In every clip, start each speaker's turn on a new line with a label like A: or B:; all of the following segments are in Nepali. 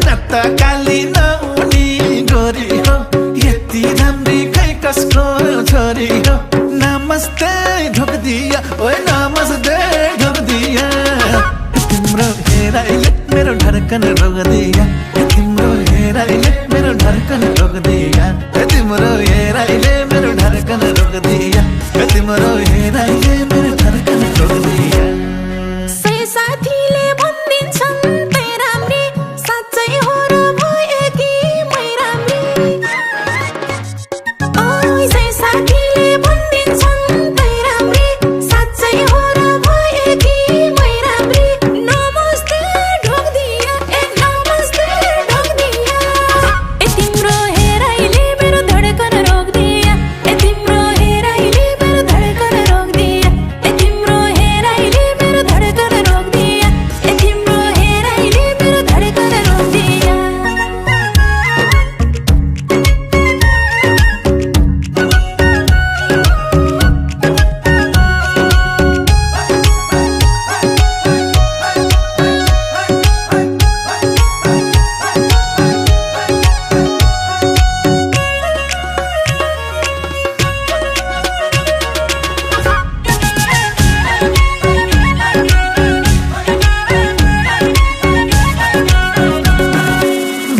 A: नत्ता काली नहुनी गोरी हो यति राम्री खै कसको छोरी हो नमस्ते ढोक दिया ओए नमस्ते ढोक दिया तिम्रो हेराइले मेरो धड्कन रोक दिया तिम्रो हेराइले मेरो धड्कन रोक दिया तिम्रो हेराइले मेरो धड्कन रोक दिया तिम्रो हेराइले मेरो धड्कन रोक दिया
B: सय साथीले भन्दिन्छन् तै राम्री साँच्चै हो र भएकी मै राम्री ओइ सय साथीले भन्दिन्छन् तै राम्री साँच्चै हो र भएकी मै राम्री नमस्ते ढोक दिया ए नमस्ते ढोक दिया ए तिम्रो हेराइले मेरो धड्कन रोक दिया ए तिम्रो हेराइले मेरो धड्कन रोक दिया ए तिम्रो हेराइले मेरो धड्कन रोक दिया ए तिम्रो हेराइले मेरो धड्कन रोक दिया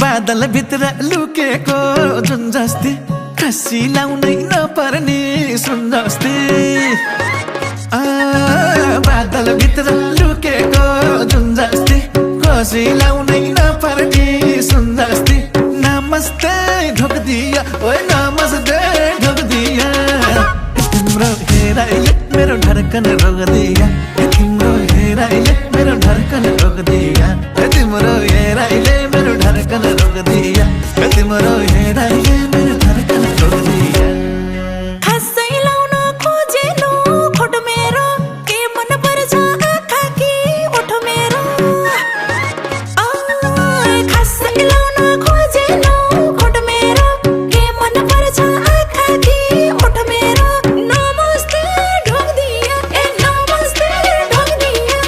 A: बादल भित्र लुकेको जुन जस्तै खसी लाउनै नपर्ने सुन जस्तै बादल भित्र लुकेको जुन जस्तै खसी लाउनै नपर्ने सुन जस्तै नमस्ते ढोक दिया ओए नमस्ते ढोक दिया तिम्रो हेराइले मेरो धड्कन रोक दिया तिम्रो हेराइले मेरो धड्कन रोक दिया तिम्रो हेराइले मेरो धड्कन रोक दिया तिम्रो हेराइले मेरो धड्कन रोक दिया
B: खासै लाउन खोजेलो खोट मेरो के मन पर्छ आँखा कि ओठ मेरो खासै लाउन खोजेलो खोट मेरो के मन पर्छ आँखा कि ओठ मेरो नमस्ते ढोक दिया ए नमस्ते ढोक दिया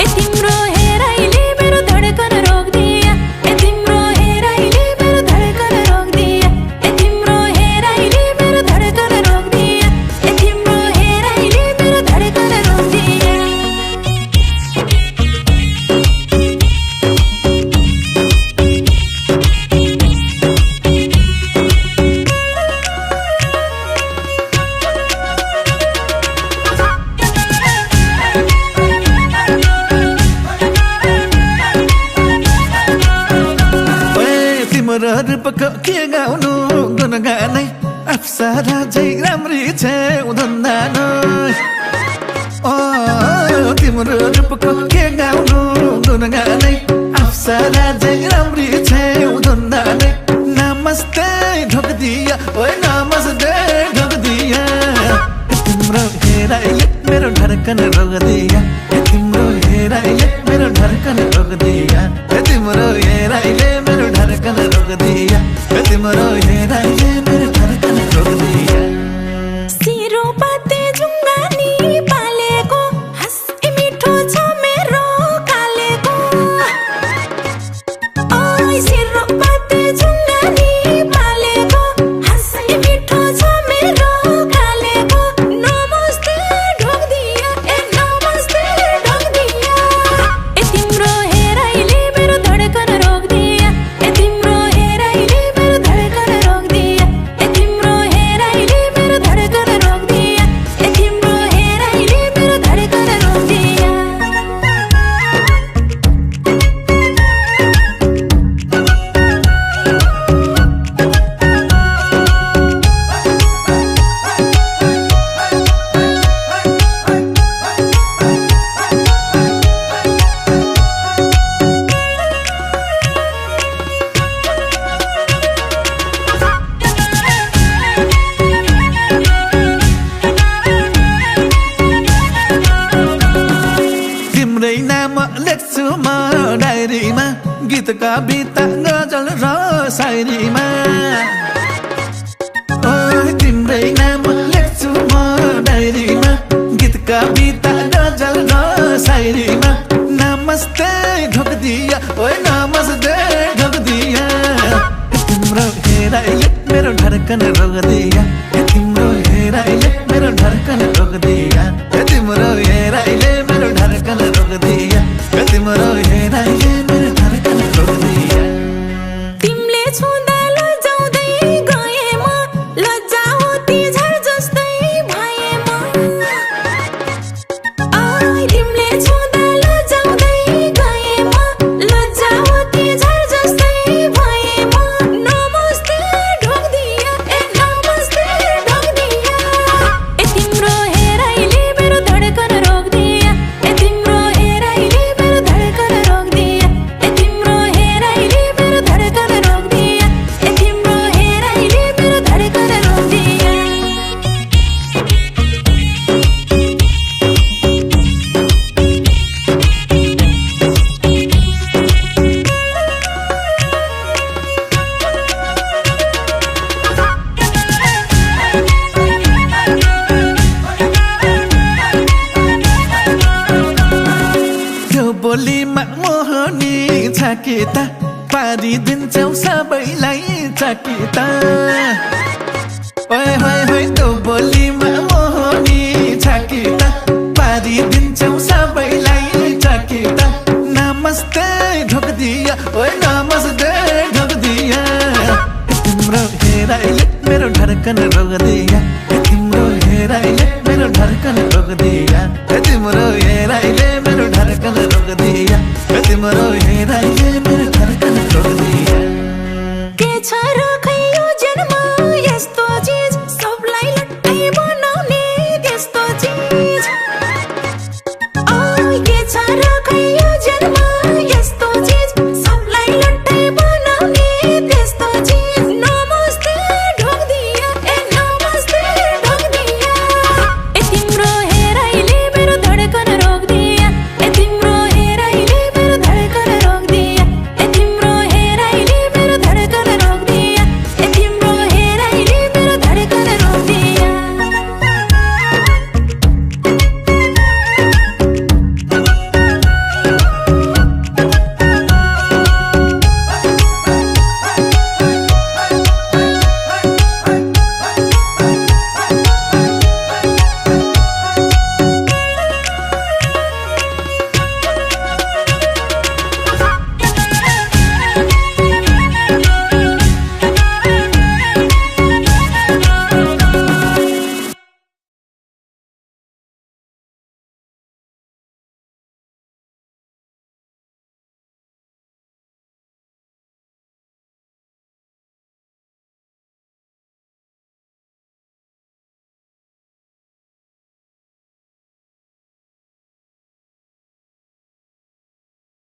B: ए तिम्रो हेराइले मेरो धड्कन रोक दिया ए तिम्रो हेराइले मेरो धड्कन रोक दिया ए तिम्रो हेराइले मेरो धड्कन रोक दिया ए तिम्रो हेराइले मेरो धड्कन रोक दिया
A: तिम्रो रूपको के गाउनु गुनगानै अप्सरा झै राम्री छे उधन्दानो तिम्रो रूपको के गाउनु गुनगानै अप्सरा झै राम्री छे उधन्दानै नमस्ते ढोक दिया ओए नमस्ते ढोक दिया तिम्रो हेराइले मेरो धड्कन रोक दिया तिम्रो हेराइले मेरो धड्कन रोक दिया तिम्रो हेराइले मेरो धड्कन रोक दिया तिम्रो हेराइले मेरो धड्कन रोक दिया
B: सिरो पाते जुङ्गानी पालेको हाँसी मिठो छ मेरो कालेको ओइ सिरो पाते जुङ्गानी पालेको हाँसी मिठो छ मेरो कालेको नमस्ते ढोक दिया ए नमस्ते ढोक दिया ए तिम्रो हेराइले मेरो धड्कन रोक दिया ए तिम्रो हेराइले मेरो धड्कन रोक दिया ए तिम्रो हेराइले मेरो धड्कन रोक दिया ए तिम्रो हेराइले मेरो धड्कन रोक दिया
A: तिम्रै नाम लेख्छु म डायरीमा गीत कविता गजल र शायरीमा तिम्रै नाम लेख्छु म डायरीमा गीत कविता गजल र शायरीमा नमस्ते ढोक दिया ओए नमस्ते ढोक दिया तिम्रो हेराइले मेरो धड्कन रोक दिया तिम्रो हेराइले मेरो धड्कन रोक दिया तिम्रो हेराइले मेरो धड्कन रोक दिया तिम्रो हेराइले मेरो धड्कन रोक दिया
B: तिमीले छुँदा लजाउँदै गए म लज्जा होती झर जस्तै भए म तिमीले छुँदा लजाउँदै गए म लज्जा होती झर जस्तै भए म नमस्ते ढोक दिया ए नमस्ते ढोक दिया ए तिम्रो हेराइले मेरो धड्कन रोक दिया ए तिम्रो हेराइले मेरो धड्कन रोक दिया ए तिम्रो हेराइले मेरो धड्कन रोक दिया ए तिम्रो हेराइले मेरो धड्कन रोक दिया
A: त्यो बोलीमा मोहनी छ कि त पारिदिन्छौ सबैलाई चकित ओए होए होए त्यो बोलीमा मोहनी छ कि त पारिदिन्छौ सबैलाई चकित नमस्ते ढोक दिया ओए नमस्ते ढोक दिया तिम्रो हेराइले मेरो धड्कन रोक दिया